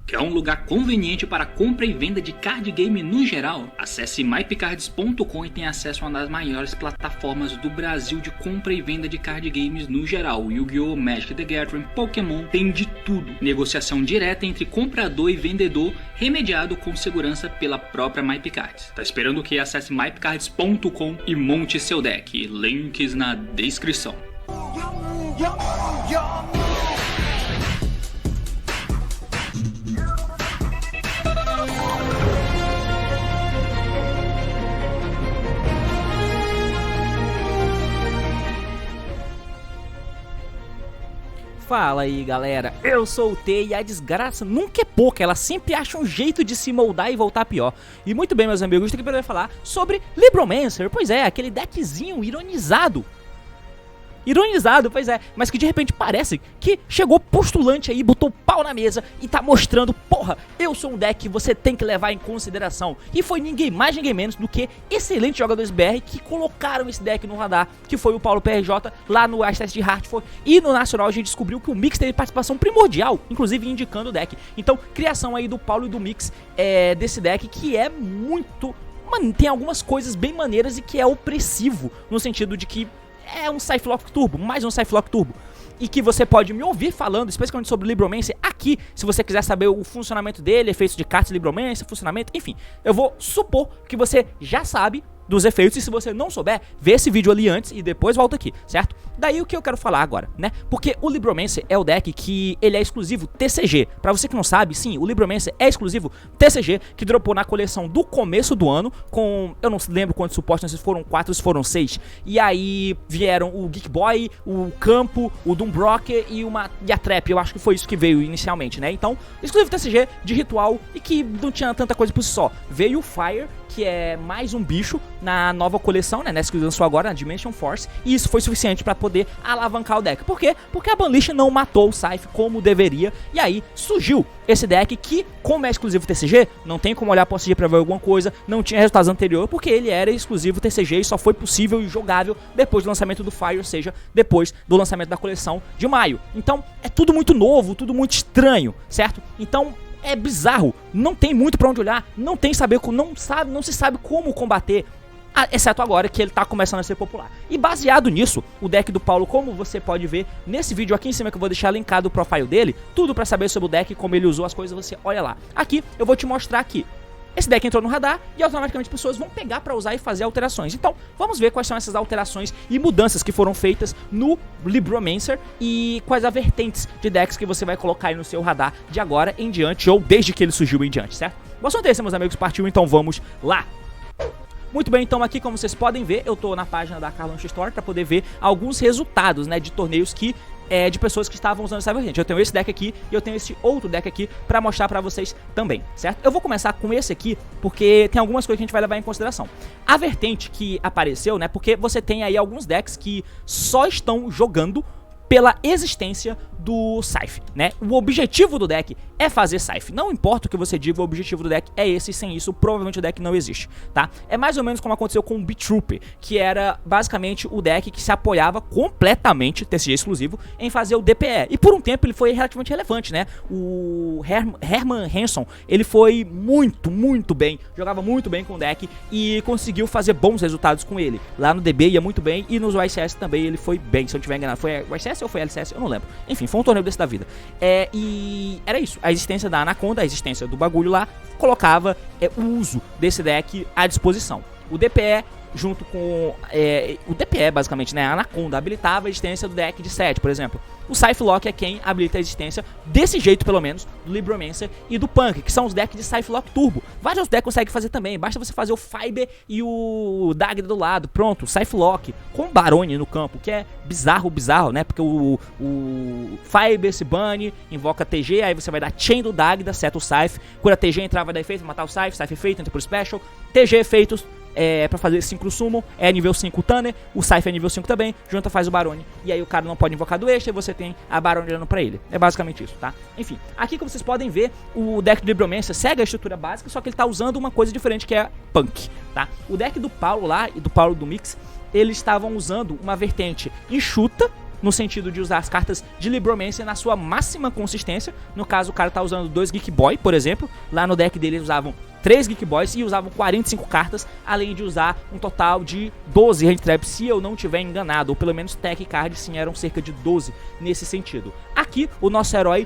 Quer um lugar conveniente para compra e venda de card game no geral? Acesse mypcards.com e tenha acesso a uma das maiores plataformas do Brasil de compra e venda de card games no geral. Yu-Gi-Oh!, Magic the Gathering, Pokémon, tem de tudo. Negociação direta entre comprador e vendedor, remediado com segurança pela própria MyPcards. Tá esperando o que? Acesse mypcards.com e monte seu deck. Links na descrição. Fala aí galera, eu sou o T e a desgraça nunca é pouca, ela sempre acha um jeito de se moldar e voltar pior. E muito bem meus amigos, estou aqui para falar sobre Libromancer, pois é, aquele deckzinho ironizado, pois é, mas que de repente parece que chegou postulante aí, botou o pau na mesa e tá mostrando, porra, eu sou um deck que você tem que levar em consideração. E foi ninguém mais, ninguém menos do que excelentes jogadores BR que colocaram esse deck no radar, que foi o Paulo PRJ lá no Ice Test de Hartford. E no Nacional a gente descobriu que o Mix teve participação primordial, inclusive indicando o deck. Então, criação aí do Paulo e do Mix desse deck que é muito... Mano, tem algumas coisas bem maneiras e que é opressivo, no sentido de que é um Cyflock Turbo, mais um Cyflock Turbo. E que você pode me ouvir falando, especialmente sobre o Libromancer aqui, se você quiser saber o funcionamento dele, efeitos de cartas de Libromancer, funcionamento, enfim. Eu vou supor que você já sabe dos efeitos, e se você não souber, vê esse vídeo ali antes e depois volta aqui, certo? Daí o que eu quero falar agora, né? Porque o Libromancer é o deck que ele é exclusivo TCG. Pra você que não sabe, sim, o Libromancer é exclusivo TCG, que dropou na coleção do começo do ano, com, eu não lembro quantos suportes, se foram 4, se foram 6. E aí vieram o Geek Boy, o Campo, o Doombroker e a Trap, eu acho que foi isso que veio inicialmente, né? Então, exclusivo TCG de ritual e que não tinha tanta coisa por si só. Veio o Fire, que é mais um bicho na nova coleção, né, nessa que lançou agora, na Dimension Force, e isso foi suficiente pra poder alavancar o deck. Por quê? Porque a Banlist não matou o Scythe como deveria, e aí surgiu esse deck que, como é exclusivo TCG, não tem como olhar pro OCG pra ver alguma coisa, não tinha resultados anteriores, porque ele era exclusivo TCG e só foi possível e jogável depois do lançamento do Fire, ou seja, depois do lançamento da coleção de maio. Então, é tudo muito novo, tudo muito estranho, certo? Então, é bizarro, não tem muito pra onde olhar, não se sabe como combater, exceto agora que ele tá começando a ser popular. E baseado nisso, o deck do Paulo, como você pode ver nesse vídeo aqui em cima, que eu vou deixar linkado o profile dele, tudo pra saber sobre o deck, como ele usou as coisas, você olha lá. Aqui eu vou te mostrar que esse deck entrou no radar e automaticamente pessoas vão pegar pra usar e fazer alterações. Então, vamos ver quais são essas alterações e mudanças que foram feitas no Libromancer e quais as vertentes de decks que você vai colocar aí no seu radar de agora em diante, ou desde que ele surgiu em diante, certo? O assunto é esse, meus amigos, partiu, então vamos lá! Muito bem, então aqui como vocês podem ver, eu tô na página da Carlaunch Store pra poder ver alguns resultados, né, de torneios que... de pessoas que estavam usando essa vertente. Eu tenho esse deck aqui e eu tenho esse outro deck aqui pra mostrar pra vocês também, certo? Eu vou começar com esse aqui porque tem algumas coisas que a gente vai levar em consideração. A vertente que apareceu, né, porque você tem aí alguns decks que só estão jogando pela existência do Scythe, né? O objetivo do deck é fazer Scythe. Não importa o que você diga, o objetivo do deck é esse, e sem isso, provavelmente o deck não existe, tá? É mais ou menos como aconteceu com o Beatrooper, que era basicamente o deck que se apoiava completamente, TCG exclusivo, em fazer o DPE. E por um tempo ele foi relativamente relevante, né? O Herman Hanson, ele foi muito bem, jogava muito bem com o deck e conseguiu fazer bons resultados com ele. Lá no DB ia muito bem e nos YCS também ele foi bem, se eu não tiver enganado. Foi YCS ou foi LCS? Eu não lembro. Enfim, foi um torneio desse da vida. E era isso. A existência da Anaconda, a existência do bagulho lá, colocava o uso desse deck à disposição. O DPE, junto com... o DPE, basicamente, né? A Anaconda habilitava a existência do deck de 7, por exemplo. O Cyflock é quem habilita a existência, desse jeito pelo menos, do Libromancer e do Punk, que são os decks de Cyflock Turbo. Vários outros decks conseguem fazer também, basta você fazer o Fiber e o Dagda do lado, pronto, Cyflock, com Barone no campo, que é bizarro, né, porque o Fiber se bane, invoca TG, aí você vai dar Chain do Dagda, seta o Scythe, cura TG, entrar, vai dar efeito, matar o Scythe, Scythe efeito, entra pro Special, TG efeitos, pra fazer 5 Summon, é nível 5 Tanner, o Scythe é nível 5 também, junta faz o Barone, e aí o cara não pode invocar do extra, e você tem a Barone dando pra ele. É basicamente isso, tá? Enfim, aqui como vocês podem ver, o deck do Libromancer segue a estrutura básica, só que ele tá usando uma coisa diferente, que é Punk, tá? O deck do Paulo lá, e do Paulo do Mix, eles estavam usando uma vertente enxuta, no sentido de usar as cartas de Libromancer na sua máxima consistência. No caso, o cara tá usando 2 Geek Boy, por exemplo. Lá no deck dele eles usavam 3 Geek Boys e usavam 45 cartas, além de usar um total de 12 Hand Traps, se eu não tiver enganado, ou pelo menos Tech Card sim, eram cerca de 12 nesse sentido. Aqui, o nosso herói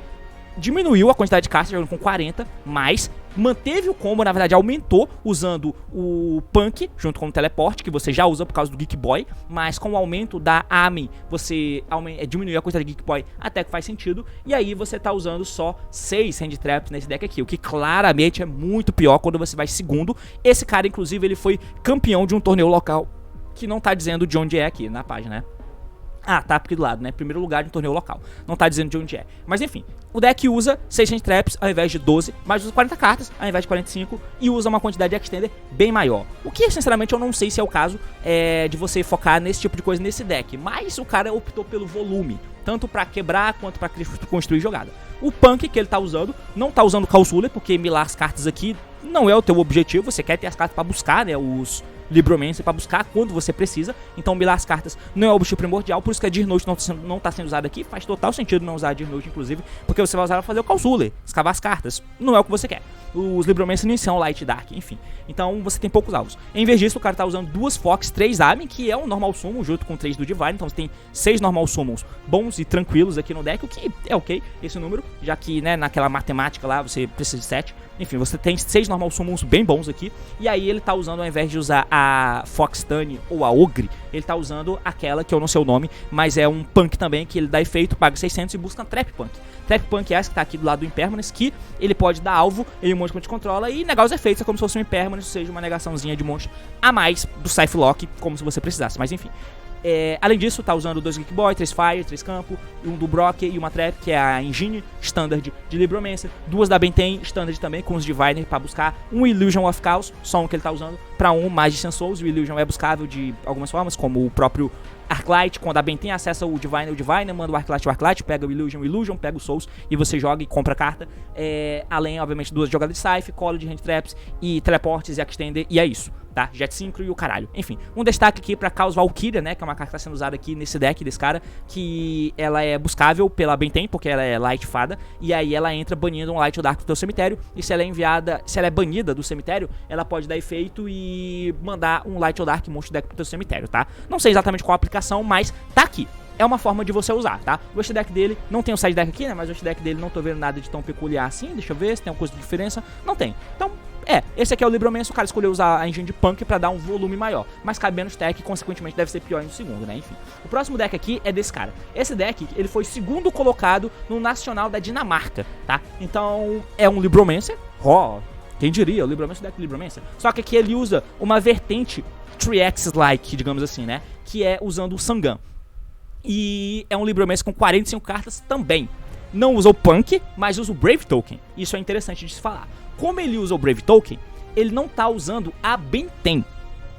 diminuiu a quantidade de cartas, jogando com 40, mas manteve o combo, na verdade aumentou, usando o Punk junto com o Teleporte, que você já usa por causa do Geek Boy, mas com o aumento da Amen, você diminuiu a quantidade de Geek Boy até que faz sentido, e aí você tá usando só 6 Hand Traps nesse deck aqui, o que claramente é muito pior quando você vai segundo. Esse cara, inclusive, ele foi campeão de um torneio local, que não tá dizendo de onde é aqui na página, né? Ah, tá aqui do lado, né? Primeiro lugar de um torneio local. Não tá dizendo de onde é. Mas enfim, o deck usa 6 Hand Traps ao invés de 12, mas usa 40 cartas ao invés de 45 e usa uma quantidade de Extender bem maior. O que, sinceramente, eu não sei se é o caso de você focar nesse tipo de coisa nesse deck. Mas o cara optou pelo volume, tanto pra quebrar quanto pra construir jogada. O Punk que ele tá usando, não tá usando Calculator, porque milar as cartas aqui não é o teu objetivo. Você quer ter as cartas pra buscar, né? Os Libromancer para buscar quando você precisa. Então milar as cartas não é o objetivo primordial. Por isso que a Deer Note não tá sendo usada aqui. Faz total sentido não usar a Deer Note, inclusive, porque você vai usar para fazer o Calculator, escavar as cartas. Não é o que você quer. Os Libromancer nem são Light Dark, enfim. Então você tem poucos alvos. Em vez disso, o cara tá usando 2 Fox, 3 Amen, que é um Normal Summon junto com 3 do Divine. Então você tem 6 Normal Summons bons e tranquilos aqui no deck, o que é ok, esse número, já que, né, naquela matemática lá você precisa de 7. Enfim, você tem 6 Normal Summons bem bons aqui. E aí ele tá usando, ao invés de usar a Fox Tunny ou a Ogre, ele tá usando aquela que eu não sei o nome, mas é um Punk também, que ele dá efeito, paga 600 e busca Trap Punk. Trap Punk é essa que tá aqui do lado do Impermanence, que ele pode dar alvo em um monstro que a gente controla e negar os efeitos, é como se fosse um Impermanence, ou seja, uma negaçãozinha de monstro a mais do Scythe Lock, como se você precisasse, mas enfim. Além disso, tá usando 2 Geek Boy, 3 Fire, 3 Campo, um do Brock e uma Trap, que é a Engine Standard de Libromancer, 2 da Benten Standard também, com os Diviner para buscar um Illusion of Chaos, só um que ele tá usando, para um Magician Souls. O Illusion é buscável de algumas formas, como o próprio Arclight. Quando a Benten acessa o Diviner, manda o Arclight, pega o Illusion, pega o Souls e você joga e compra a carta. Além, obviamente, 2 jogadas de Scythe, College, Hand Traps e Teleportes e Extender, e é isso. Tá? Jet Synchro e o caralho. Enfim, um destaque aqui pra Chaos Valkyria, né? Que é uma carta que tá sendo usada aqui nesse deck desse cara. Que ela é buscável pela Benten, porque ela é Light Fada. E aí ela entra banindo um Light ou Dark do teu cemitério. E se ela é banida do cemitério, ela pode dar efeito e mandar um Light ou Dark monstro deck pro teu cemitério, tá? Não sei exatamente qual a aplicação, mas tá aqui. É uma forma de você usar, tá? O West Deck dele, não tem o side deck aqui, né? Mas o West Deck dele não tô vendo nada de tão peculiar assim. Deixa eu ver se tem alguma coisa de diferença. Não tem. Então, esse aqui é o Libromancer, o cara escolheu usar a engine de Punk pra dar um volume maior, mas cabe menos tech e consequentemente deve ser pior no segundo, né, enfim. O próximo deck aqui é desse cara. Esse deck, ele foi segundo colocado no Nacional da Dinamarca, tá? Então, é um Libromancer, quem diria, o Libromancer, o deck Libromancer. Só que aqui ele usa uma vertente 3X-like, digamos assim, né, que é usando o Sangan. E é um Libromancer com 45 cartas também. Não usa o Punk, mas usa o Brave Token. Isso é interessante de se falar. Como ele usa o Brave Token, ele não tá usando a Benten,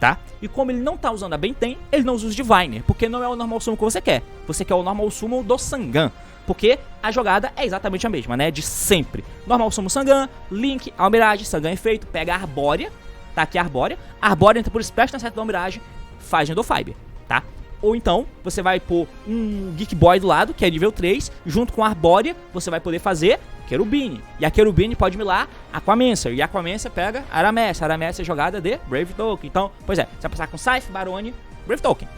tá? E como ele não tá usando a Benten, ele não usa os Diviner, porque não é o Normal Summon que você quer. Você quer o Normal Summon do Sangan, porque a jogada é exatamente a mesma, né? De sempre. Normal Summon Sangan, Link, Almirage, Sangan efeito, pega a Arbórea, tá aqui a Arbórea. A Arbórea entra por Splash na seta do Almirage, faz Endofiber, tá? Ou então, você vai pôr um Geek Boy do lado, que é nível 3, junto com a Arbórea, você vai poder fazer Querubine. E a Querubine pode milar Aquamancer. E a Aquamancer pega Arames. Arames é jogada de Brave Token. Então, pois é, você vai passar com Scythe, Barone, Brave Token.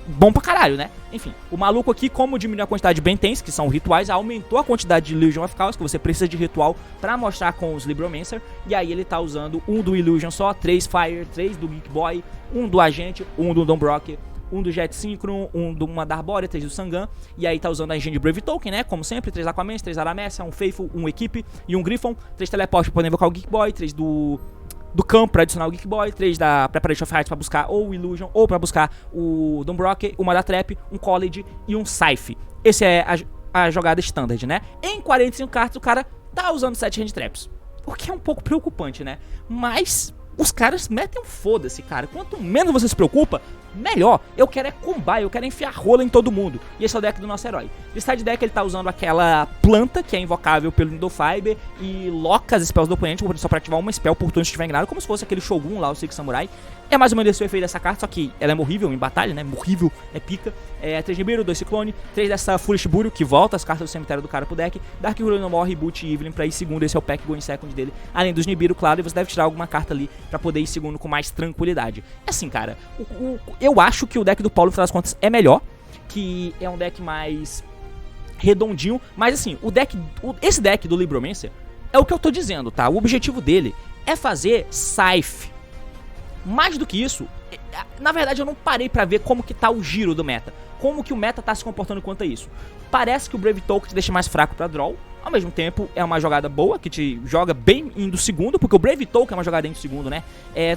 Bom pra caralho, né? Enfim, o maluco aqui, como diminuiu a quantidade de Bentens, que são rituais, aumentou a quantidade de Illusion of Chaos, que você precisa de ritual pra mostrar com os Libromancer. E aí ele tá usando um do Illusion só, 3 Fire, 3 do Geek Boy, um do Agente, um do Don Brock, um do Jet Synchro, um do uma da Arbórea, 3 do Sangan. E aí tá usando a engine de Brave Token, né? Como sempre, 3 Aquaman, 3 Aramessa, um Faithful, um Equipe e um Griffon. 3 Teleporte pra poder invocar o Geek Boy, 3 do campo pra adicionar o Geek Boy, 3 da Preparation of Heights pra buscar ou o Illusion ou pra buscar o Don Brock, uma da Trap, um College e um Scythe. Esse é a jogada standard, né? Em 45 cartas o cara tá usando 7 Hand Traps, o que é um pouco preocupante, né? Mas os caras metem um foda-se, cara. Quanto menos você se preocupa, melhor. Eu quero é combar, eu quero enfiar rola em todo mundo. E esse é o deck do nosso herói. De side deck ele tá usando aquela planta que é invocável pelo Nidofiber e loca as spells do oponente, só pra ativar uma spell por turno se estiver enganado, como se fosse aquele Shogun lá, o Six Samurai. É mais ou menos esse o efeito dessa carta, só que ela é morrível em batalha, né? Morrível, é pica. 3 Nibiru, 2 Ciclone, 3 dessa Foolish Buryo, que volta as cartas do cemitério do cara pro deck. Dark Hero no More, Reboot e Evelyn pra ir segundo, esse é o pack Going Second dele. Além dos Nibiru, claro, e você deve tirar alguma carta ali pra poder ir segundo com mais tranquilidade. É assim, cara, eu acho que o deck do Paulo, no final das contas, é melhor, que é um deck mais redondinho, mas assim, esse deck do Libromancer é o que eu tô dizendo, tá? O objetivo dele é fazer Scythe. Mais do que isso, na verdade eu não parei pra ver como que tá o giro do meta. Como que o meta tá se comportando quanto a isso. Parece que o Brave Token te deixa mais fraco pra draw. Ao mesmo tempo, é uma jogada boa, que te joga bem indo segundo, porque o Brave Token é uma jogada indo segundo, né?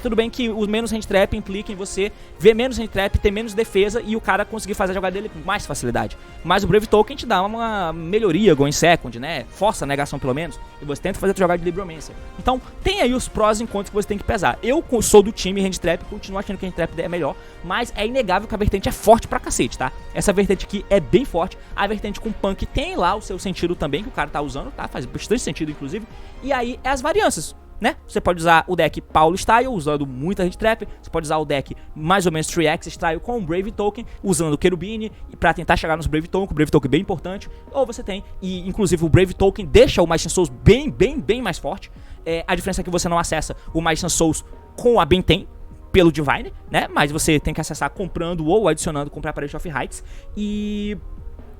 Tudo bem que o menos hand trap implica em você ver menos hand trap, ter menos defesa e o cara conseguir fazer a jogada dele com mais facilidade. Mas o Brave Token te dá uma melhoria, going second, né? Força a negação pelo menos, e você tenta fazer a jogada de Libromancer. Então, tem aí os prós e contras que você tem que pesar. Eu sou do time hand trap, continuo achando que hand trap é melhor, mas é inegável que a vertente é forte pra cacete, tá? Essa vertente aqui é bem forte. A vertente com punk tem lá o seu sentido também, que o cara tá usando, tá? Faz bastante sentido, inclusive. E aí, é as variâncias, né? Você pode usar o deck Paulo Style, usando muita Hand Trap. Você pode usar o deck mais ou menos 3X Style com o Brave Token, usando o Cherubine pra tentar chegar nos Brave Token, o Brave Token é bem importante. Ou você tem, e inclusive o Brave Token deixa o Magician Souls bem mais forte. A diferença é que você não acessa o Magician Souls com a Benten pelo Divine, né? Mas você tem que acessar comprando ou adicionando com Preparation of Heights. E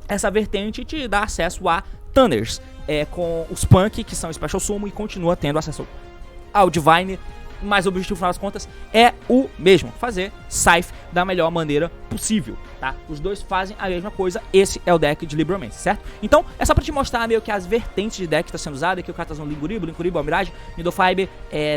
essa vertente te dá acesso a Thunders, com os Punk, que são Special Summon, e continua tendo acesso ao Divine, mas o objetivo, no final das contas, é o mesmo, fazer Scythe da melhor maneira possível, tá? Os dois fazem a mesma coisa, esse é o deck de Libromancer, certo? Então, é só pra te mostrar meio que as vertentes de deck que tá sendo usada, aqui o cara tá usando Linkuriboh, Almirage, Nidofiber,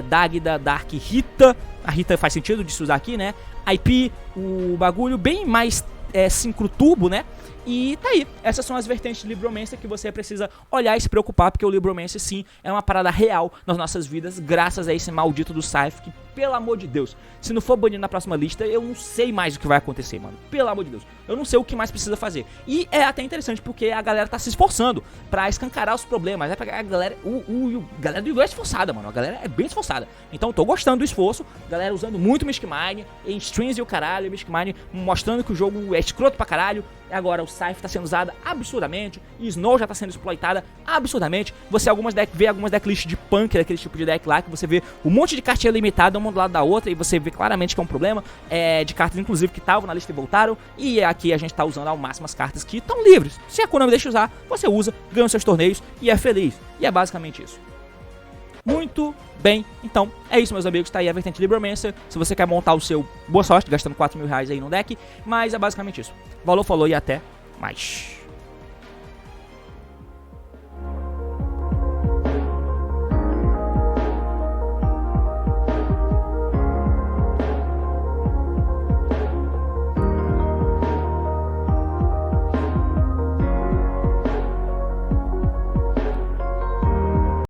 Dagda, Dark, Rita, a Rita faz sentido de se usar aqui, né? IP, o bagulho bem mais Synchro Turbo, né? E tá aí, essas são as vertentes de Libromancer que você precisa olhar e se preocupar, porque o Libromancer sim é uma parada real nas nossas vidas, graças a esse maldito do Scythe, que pelo amor de Deus, se não for banido na próxima lista, eu não sei mais o que vai acontecer, mano, pelo amor de Deus, eu não sei o que mais precisa fazer. E é até interessante porque a galera tá se esforçando pra escancarar os problemas, a galera, a galera do Yu-Gi-Oh! É esforçada, mano, a galera é bem esforçada, então tô gostando do esforço, galera usando muito Mystic Mine, em streams e o caralho, Mystic Mine mostrando que o jogo é escroto pra caralho. Agora o Scythe tá sendo usada absurdamente, e Snow já tá sendo exploitada absurdamente. Você vê algumas decklists de punk, daquele tipo de deck lá, que você vê um monte de cartinha limitada uma do lado da outra, e você vê claramente que é um problema, de cartas inclusive que estavam na lista e voltaram. E aqui a gente tá usando ao máximo as cartas que estão livres. Se a Konami deixa usar, você usa, ganha os seus torneios e é feliz. E é basicamente isso. Muito bem, então é isso, meus amigos, tá aí a vertente Libromancer. Se você quer montar o seu, boa sorte, gastando 4 mil reais aí no deck. Mas é basicamente isso. Valeu, falou e até mais.